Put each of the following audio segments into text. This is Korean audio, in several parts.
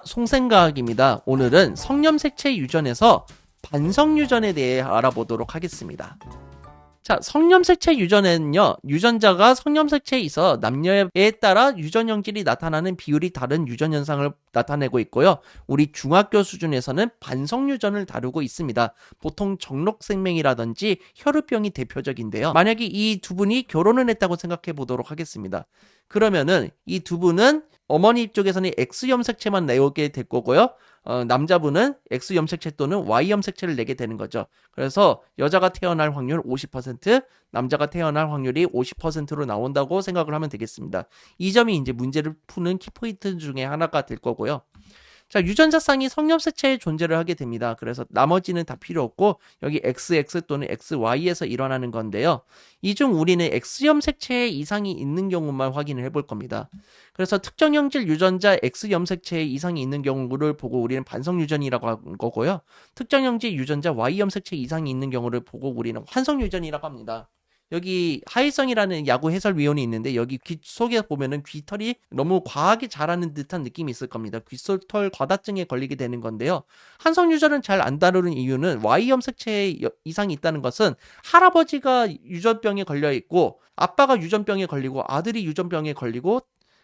송생과학입니다. 오늘은 성염색체 유전에서 반성유전에 대해 알아보도록 하겠습니다. 자, 성염색체 유전에는요, 유전자가 성염색체에 있어 남녀에 따라 유전 형질이 나타나는 비율이 다른 유전 현상을 나타내고 있고요. 우리 중학교 수준에서는 반성유전을 다루고 있습니다. 보통 정록생명이라든지 혈우병이 대표적인데요. 만약에 이 두 분이 결혼을 했다고 생각해 보도록 하겠습니다. 그러면은 이 두 분은 어머니 쪽에서는 X염색체만 내오게 될 거고요. 남자분은 X염색체 또는 Y염색체를 내게 되는 거죠. 그래서 여자가 태어날 확률 50%, 남자가 태어날 확률이 50%로 나온다고 생각을 하면 되겠습니다. 이 점이 이제 문제를 푸는 키포인트 중에 하나가 될 거고요. 자, 유전자쌍이 성염색체의 존재를 하게 됩니다. 그래서 나머지는 다 필요 없고 여기 XX 또는 XY에서 일어나는 건데요. 이 중 우리는 X염색체에 이상이 있는 경우만 확인을 해볼 겁니다. 그래서 특정 형질 유전자 X염색체에 이상이 있는 경우를 보고 우리는 반성유전이라고 하는 거고요. 특정 형질 유전자 Y염색체에 이상이 있는 경우를 보고 우리는 환성유전이라고 합니다. 여기 하이성이라는 야구 해설위원이 있는데 여기 귀 속에 보면은 귀털이 너무 과하게 자라는 듯한 느낌이 있을 겁니다. 귀털 과다증에 걸리게 되는 건데요. 한성유전은 잘 안 다루는 이유는 Y염색체에 이상이 있다는 것은 할아버지가 유전병에 걸려 있고 아빠가 유전병에 걸리고 아들이 유전병에 걸리고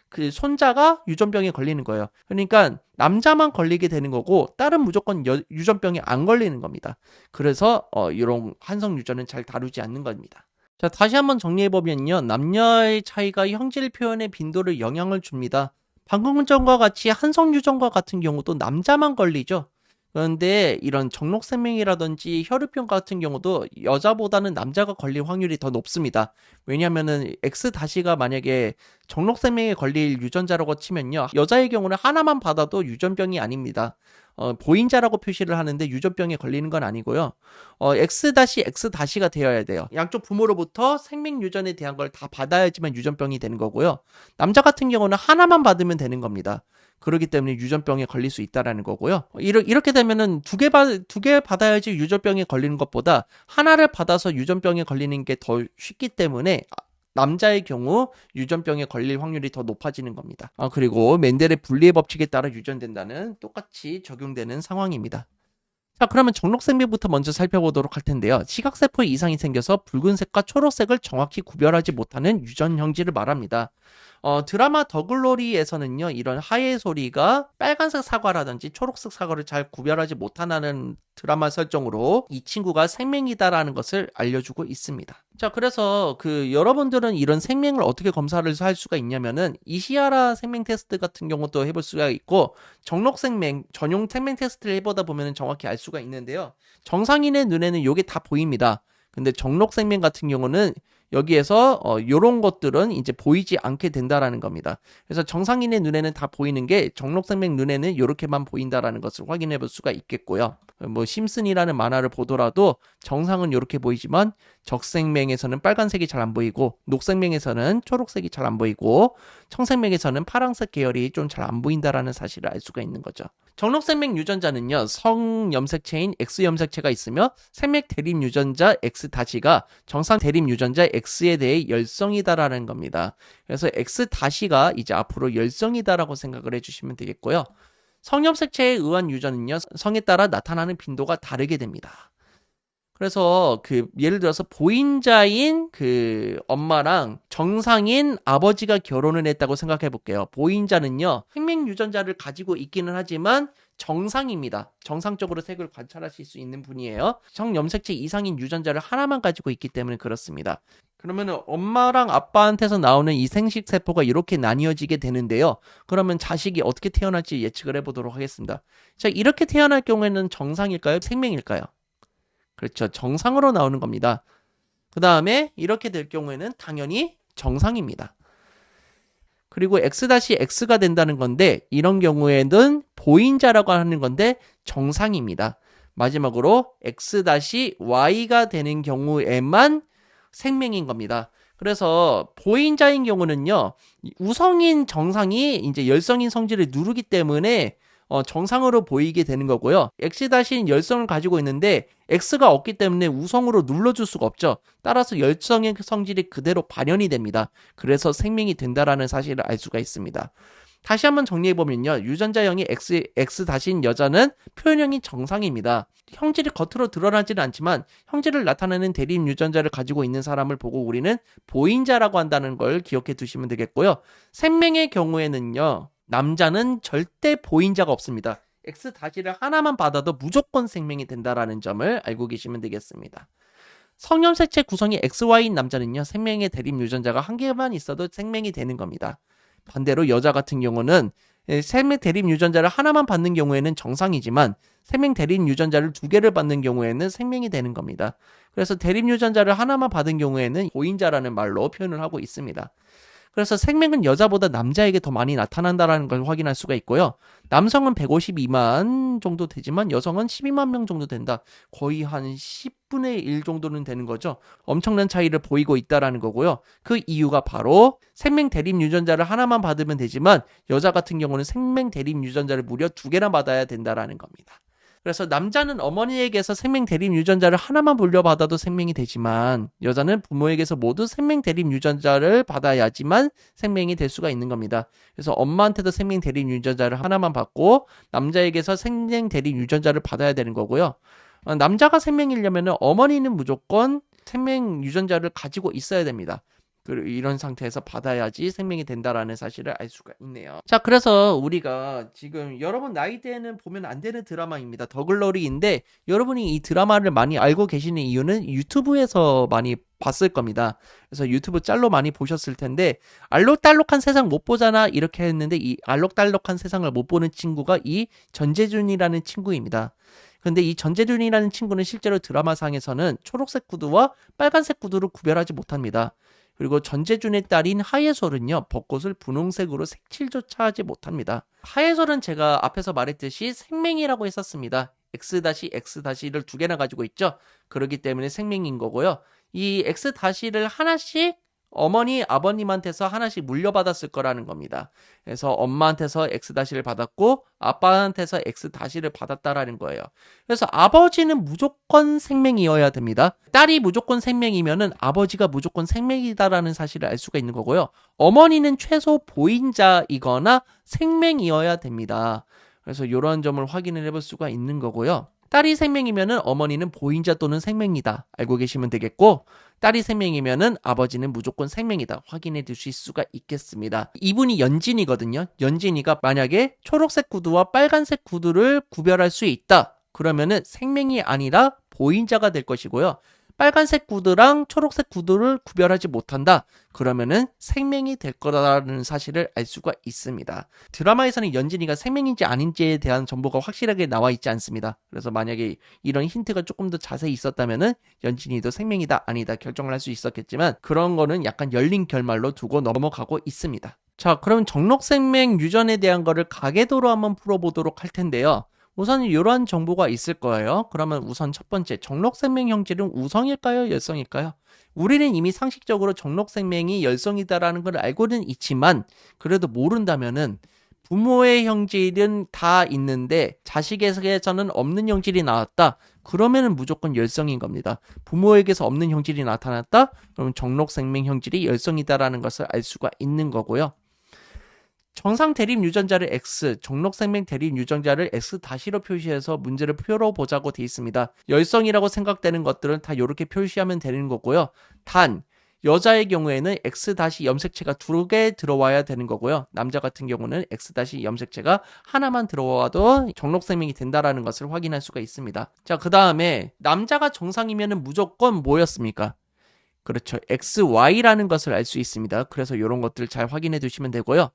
그 손자가 유전병에 걸리는 거예요. 그러니까 남자만 걸리게 되는 거고 딸은 무조건 유전병에 안 걸리는 겁니다. 그래서 이런 한성유전은 잘 다루지 않는 겁니다. 자, 다시 한번 정리해보면요. 남녀의 차이가 형질 표현의 빈도를 영향을 줍니다. 방금 전과 같이 한성유전과 같은 경우도 남자만 걸리죠. 그런데 이런 정록생명이라든지 혈우병 같은 경우도 여자보다는 남자가 걸릴 확률이 더 높습니다. 왜냐하면은 X-가 만약에 정록생명에 걸릴 유전자라고 치면요. 여자의 경우는 하나만 받아도 유전병이 아닙니다. 보인자라고 표시를 하는데 유전병에 걸리는 건 아니고요. X-X-가 되어야 돼요. 양쪽 부모로부터 생명 유전에 대한 걸 다 받아야지만 유전병이 되는 거고요. 남자 같은 경우는 하나만 받으면 되는 겁니다. 그렇기 때문에 유전병에 걸릴 수 있다라는 거고요. 이렇게 되면은 두 개 받아야지 유전병에 걸리는 것보다 하나를 받아서 유전병에 걸리는 게 더 쉽기 때문에 남자의 경우 유전병에 걸릴 확률이 더 높아지는 겁니다. 그리고 멘델의 분리의 법칙에 따라 유전된다는 똑같이 적용되는 상황입니다. 자, 그러면 정록생명부터 먼저 살펴보도록 할 텐데요. 시각세포에 이상이 생겨서 붉은색과 초록색을 정확히 구별하지 못하는 유전 형질을 말합니다. 드라마 더글로리에서는요, 이런 하의 소리가 빨간색 사과라든지 초록색 사과를 잘 구별하지 못하는 드라마 설정으로 이 친구가 생명이다라는 것을 알려주고 있습니다. 자, 그래서 여러분들은 이런 생명을 어떻게 검사를 할 수가 있냐면은 이시아라 생명 테스트 같은 경우도 해볼 수가 있고 정록생명 전용 생명 테스트를 해보다 보면 정확히 알 수가 있는데요. 정상인의 눈에는 이게 다 보입니다. 근데 정록생명 같은 경우는 여기에서 요런 것들은 이제 보이지 않게 된다라는 겁니다. 그래서 정상인의 눈에는 다 보이는 게 정록생명 눈에는 이렇게만 보인다라는 것을 확인해 볼 수가 있겠고요. 뭐 심슨이라는 만화를 보더라도 정상은 이렇게 보이지만 적생명에서는 빨간색이 잘 안 보이고 녹생명에서는 초록색이 잘 안 보이고 청생명에서는 파란색 계열이 좀 잘 안 보인다라는 사실을 알 수가 있는 거죠. 정록생명 유전자는요, 성염색체인 X염색체가 있으며 생맥 대립 유전자 X-가 정상 대립 유전자 X에 대해 열성이다라는 겁니다. 그래서 X-가 이제 앞으로 열성이다라고 생각을 해주시면 되겠고요. 성염색체에 의한 유전은요, 성에 따라 나타나는 빈도가 다르게 됩니다. 그래서 예를 들어서 보인자인 엄마랑 정상인 아버지가 결혼을 했다고 생각해 볼게요. 보인자는요, 생명 유전자를 가지고 있기는 하지만 정상입니다. 정상적으로 색을 관찰하실 수 있는 분이에요. 성염색체 이상인 유전자를 하나만 가지고 있기 때문에 그렇습니다. 그러면 엄마랑 아빠한테서 나오는 이 생식 세포가 이렇게 나뉘어지게 되는데요. 그러면 자식이 어떻게 태어날지 예측을 해보도록 하겠습니다. 자, 이렇게 태어날 경우에는 정상일까요? 생명일까요? 그렇죠. 정상으로 나오는 겁니다. 그 다음에 이렇게 될 경우에는 당연히 정상입니다. 그리고 X-X가 된다는 건데 이런 경우에는 보인자라고 하는 건데 정상입니다. 마지막으로 X-Y가 되는 경우에만 생명인 겁니다. 그래서 보인자인 경우는요, 우성인 정상이 이제 열성인 성질을 누르기 때문에 정상으로 보이게 되는 거고요. X-는 열성을 가지고 있는데 X가 없기 때문에 우성으로 눌러줄 수가 없죠. 따라서 열성의 성질이 그대로 발현이 됩니다. 그래서 생명이 된다라는 사실을 알 수가 있습니다. 다시 한번 정리해보면요. 유전자형이 X-인 여자는 표현형이 정상입니다. 형질이 겉으로 드러나지는 않지만 형질을 나타내는 대립 유전자를 가지고 있는 사람을 보고 우리는 보인자라고 한다는 걸 기억해 두시면 되겠고요. 생명의 경우에는요. 남자는 절대 보인자가 없습니다. X-를 하나만 받아도 무조건 생명이 된다라는 점을 알고 계시면 되겠습니다. 성염색체 구성이 XY인 남자는요. 생명의 대립 유전자가 한 개만 있어도 생명이 되는 겁니다. 반대로 여자 같은 경우는 생명 대립 유전자를 하나만 받는 경우에는 정상이지만 생명 대립 유전자를 2개를 받는 경우에는 생명이 되는 겁니다. 그래서 대립 유전자를 하나만 받은 경우에는 보인자라는 말로 표현을 하고 있습니다. 그래서 생명은 여자보다 남자에게 더 많이 나타난다는 걸 확인할 수가 있고요. 남성은 152만 정도 되지만 여성은 12만 명 정도 된다. 거의 한 10분의 1 정도는 되는 거죠. 엄청난 차이를 보이고 있다는 거고요. 그 이유가 바로 생명 대립 유전자를 하나만 받으면 되지만 여자 같은 경우는 생명 대립 유전자를 무려 2개나 받아야 된다는 겁니다. 그래서 남자는 어머니에게서 생명 대립 유전자를 하나만 물려받아도 생명이 되지만 여자는 부모에게서 모두 생명 대립 유전자를 받아야지만 생명이 될 수가 있는 겁니다. 그래서 엄마한테도 생명 대립 유전자를 하나만 받고 남자에게서 생명 대립 유전자를 받아야 되는 거고요. 남자가 생명이려면 어머니는 무조건 생명 유전자를 가지고 있어야 됩니다. 이런 상태에서 받아야지 생명이 된다라는 사실을 알 수가 있네요. 자, 그래서 우리가 지금 여러분 나이대에는 보면 안 되는 드라마입니다. 더글로리인데 여러분이 이 드라마를 많이 알고 계시는 이유는 유튜브에서 많이 봤을 겁니다. 그래서 유튜브 짤로 많이 보셨을 텐데 알록달록한 세상 못 보잖아 이렇게 했는데 이 알록달록한 세상을 못 보는 친구가 이 전재준이라는 친구입니다. 근데 이 전재준이라는 친구는 실제로 드라마상에서는 초록색 구두와 빨간색 구두를 구별하지 못합니다. 그리고 전재준의 딸인 하예솔은요, 벚꽃을 분홍색으로 색칠조차 하지 못합니다. 하예솔은 제가 앞에서 말했듯이 생명이라고 했었습니다. X-를 2개나 가지고 있죠. 그렇기 때문에 생명인 거고요. 이 X-를 하나씩 어머니, 아버님한테서 하나씩 물려받았을 거라는 겁니다. 그래서 엄마한테서 X-를 받았고 아빠한테서 X-를 받았다라는 거예요. 그래서 아버지는 무조건 생명이어야 됩니다. 딸이 무조건 생명이면은 아버지가 무조건 생명이다라는 사실을 알 수가 있는 거고요. 어머니는 최소 보인자이거나 생명이어야 됩니다. 그래서 이런 점을 확인을 해볼 수가 있는 거고요. 딸이 생명이면은 어머니는 보인자 또는 생명이다. 알고 계시면 되겠고 딸이 생명이면은 아버지는 무조건 생명이다. 확인해 두실 수가 있겠습니다. 이분이 연진이거든요. 연진이가 만약에 초록색 구두와 빨간색 구두를 구별할 수 있다. 그러면은 생명이 아니라 보인자가 될 것이고요. 빨간색 구두랑 초록색 구두를 구별하지 못한다. 그러면은 생명이 될 거라는 사실을 알 수가 있습니다. 드라마에서는 연진이가 생명인지 아닌지에 대한 정보가 확실하게 나와 있지 않습니다. 그래서 만약에 이런 힌트가 조금 더 자세히 있었다면은 연진이도 생명이다 아니다 결정을 할 수 있었겠지만 그런 거는 약간 열린 결말로 두고 넘어가고 있습니다. 자, 그럼 정록생명 유전에 대한 거를 가계도로 한번 풀어보도록 할 텐데요. 우선 이러한 정보가 있을 거예요. 그러면 우선 첫 번째, 정록생명 형질은 우성일까요? 열성일까요? 우리는 이미 상식적으로 정록생명이 열성이다라는 걸 알고는 있지만 그래도 모른다면은 부모의 형질은 다 있는데 자식에게서는 없는 형질이 나왔다. 그러면은 무조건 열성인 겁니다. 부모에게서 없는 형질이 나타났다? 그러면 정록생명 형질이 열성이다라는 것을 알 수가 있는 거고요. 정상 대립 유전자를 X, 정록생명 대립 유전자를 X-로 표시해서 문제를 풀어보자고 돼 있습니다. 열성이라고 생각되는 것들은 다 이렇게 표시하면 되는 거고요. 단, 여자의 경우에는 X-염색체가 2개 들어와야 되는 거고요. 남자 같은 경우는 X-염색체가 하나만 들어와도 정록생명이 된다라는 것을 확인할 수가 있습니다. 자, 그 다음에 남자가 정상이면 무조건 뭐였습니까? 그렇죠. XY라는 것을 알 수 있습니다. 그래서 이런 것들 잘 확인해 두시면 되고요.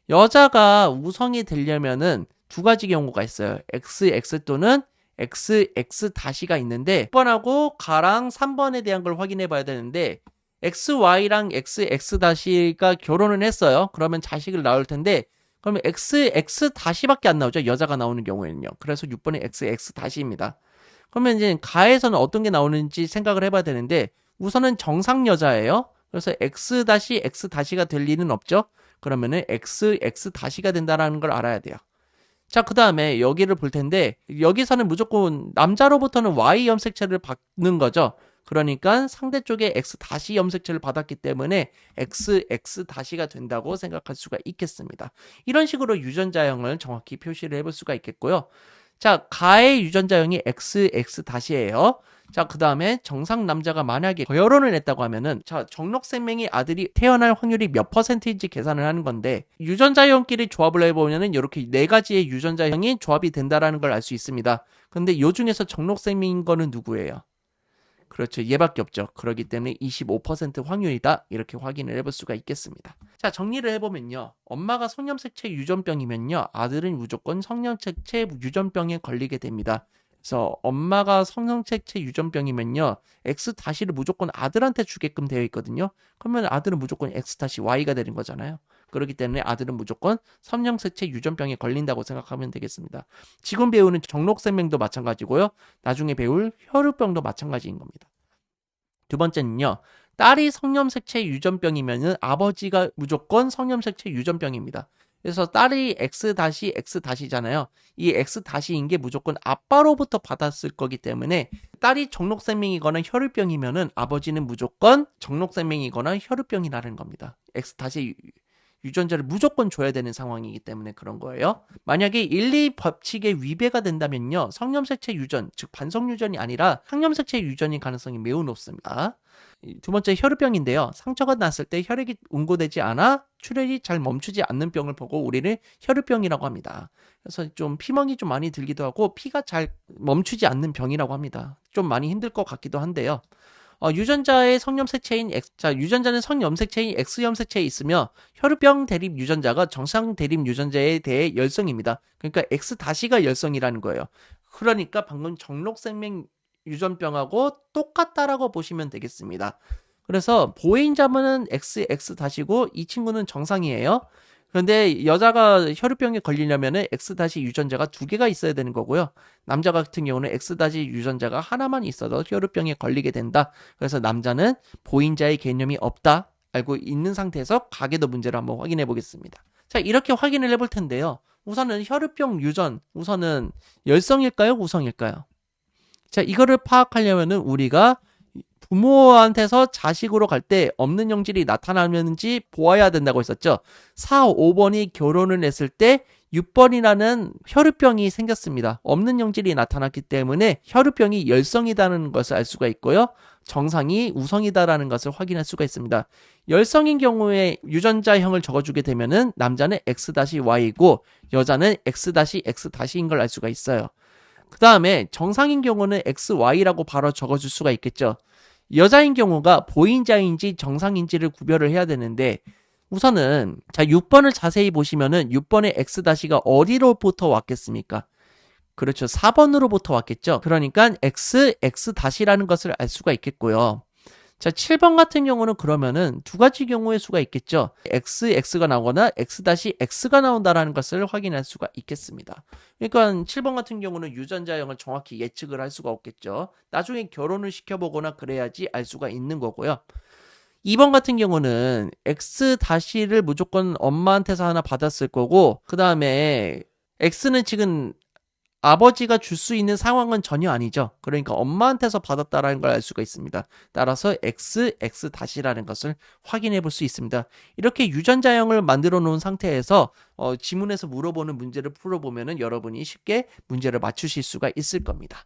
여자가 우성이 되려면은 2가지 경우가 있어요. XX 또는 XX-가 있는데 6번하고 가랑 3번에 대한 걸 확인해 봐야 되는데 XY랑 XX-가 결혼을 했어요. 그러면 자식을 낳을 텐데 그러면 XX-밖에 안 나오죠. 여자가 나오는 경우에는요. 그래서 6번이 XX-입니다. 그러면 이제 가에서는 어떤 게 나오는지 생각을 해봐야 되는데 우선은 정상 여자예요. 그래서 X-X가 될 리는 없죠. 그러면은 XX-가 된다는 걸 알아야 돼요. 자, 그 다음에 여기를 볼 텐데 여기서는 무조건 남자로부터는 Y 염색체를 받는 거죠. 그러니까 상대 쪽에 X 다시 염색체를 받았기 때문에 XX 다시가 된다고 생각할 수가 있겠습니다. 이런 식으로 유전자형을 정확히 표시를 해볼 수가 있겠고요. 자, 가의 유전자형이 XX 다시예요. 자, 그 다음에 정상 남자가 만약에 결혼을 했다고 하면은, 자, 정록생명이 아들이 태어날 확률이 몇 %인지 계산을 하는 건데, 유전자형끼리 조합을 해보면은 이렇게 네 가지의 유전자형이 조합이 된다라는 걸 알 수 있습니다. 근데 요 중에서 정록생명인 거는 누구예요? 그렇죠. 얘밖에 없죠. 그렇기 때문에 25% 확률이다. 이렇게 확인을 해볼 수가 있겠습니다. 자, 정리를 해보면요. 엄마가 성염색체 유전병이면요. 아들은 무조건 성염색체 유전병에 걸리게 됩니다. 그래서 엄마가 성염색체 유전병이면요. X-를 무조건 아들한테 주게끔 되어 있거든요. 그러면 아들은 무조건 X-Y가 되는 거잖아요. 그렇기 때문에 아들은 무조건 성염색체 유전병에 걸린다고 생각하면 되겠습니다. 지금 배우는 정록생명도 마찬가지고요. 나중에 배울 혈우병도 마찬가지인 겁니다. 두 번째는요. 딸이 성염색체 유전병이면은 아버지가 무조건 성염색체 유전병입니다. 그래서 딸이 X-X잖아요. 이 X-인 게 무조건 아빠로부터 받았을 거기 때문에 딸이 정록생명이거나 혈우병이면은 아버지는 무조건 정록생명이거나 혈우병이라는 겁니다. X- 유전자를 무조건 줘야 되는 상황이기 때문에 그런 거예요. 만약에 1, 2 법칙에 위배가 된다면요. 성염색체 유전, 즉 반성 유전이 아니라 항염색체 유전일 가능성이 매우 높습니다. 두 번째 혈우병인데요. 상처가 났을 때 혈액이 응고되지 않아 출혈이 잘 멈추지 않는 병을 보고 우리는 혈우병이라고 합니다. 그래서 좀 피멍이 좀 많이 들기도 하고 피가 잘 멈추지 않는 병이라고 합니다. 좀 많이 힘들 것 같기도 한데요. 유전자의 성염색체인 유전자는 성염색체인 X염색체에 있으며 혈우병 대립 유전자가 정상 대립 유전자에 대해 열성입니다. 그러니까 X-가 열성이라는 거예요. 그러니까 방금 정록생명 유전병하고 똑같다라고 보시면 되겠습니다. 그래서 보행자분은 XX-고 이 친구는 정상이에요. 그런데 여자가 혈우병에 걸리려면 X- 유전자가 2개가 있어야 되는 거고요. 남자 같은 경우는 X- 유전자가 하나만 있어도 혈우병에 걸리게 된다. 그래서 남자는 보인자의 개념이 없다. 알고 있는 상태에서 가계도 문제를 한번 확인해 보겠습니다. 자, 이렇게 확인을 해볼 텐데요. 우선은 혈우병 유전, 우선은 열성일까요? 우성일까요? 자, 이거를 파악하려면은 우리가 부모한테서 자식으로 갈 때 없는 형질이 나타나는지 보아야 된다고 했었죠. 4, 5번이 결혼을 했을 때 6번이라는 혈우병이 생겼습니다. 없는 형질이 나타났기 때문에 혈우병이 열성이라는 것을 알 수가 있고요. 정상이 우성이다라는 것을 확인할 수가 있습니다. 열성인 경우에 유전자형을 적어주게 되면은 남자는 X-Y이고 여자는 X-X-인 걸 알 수가 있어요. 그 다음에 정상인 경우는 XY라고 바로 적어줄 수가 있겠죠. 여자인 경우가 보인자인지 정상인지를 구별을 해야 되는데 우선은 자 6번을 자세히 보시면은 6번의 X-가 어디로부터 왔겠습니까? 그렇죠. 4번으로부터 왔겠죠. 그러니까 XX-라는 것을 알 수가 있겠고요. 자, 7번 같은 경우는 그러면은 두 가지 경우의 수가 있겠죠. XX가 나오거나 X-X가 나온다라는 것을 확인할 수가 있겠습니다. 그러니까 7번 같은 경우는 유전자형을 정확히 예측을 할 수가 없겠죠. 나중에 결혼을 시켜보거나 그래야지 알 수가 있는 거고요. 2번 같은 경우는 X-를 무조건 엄마한테서 하나 받았을 거고 그 다음에 X는 지금 아버지가 줄 수 있는 상황은 전혀 아니죠. 그러니까 엄마한테서 받았다라는 걸 알 수가 있습니다. 따라서 X-라는 것을 확인해 볼 수 있습니다. 이렇게 유전자형을 만들어 놓은 상태에서 지문에서 물어보는 문제를 풀어보면 여러분이 쉽게 문제를 맞추실 수가 있을 겁니다.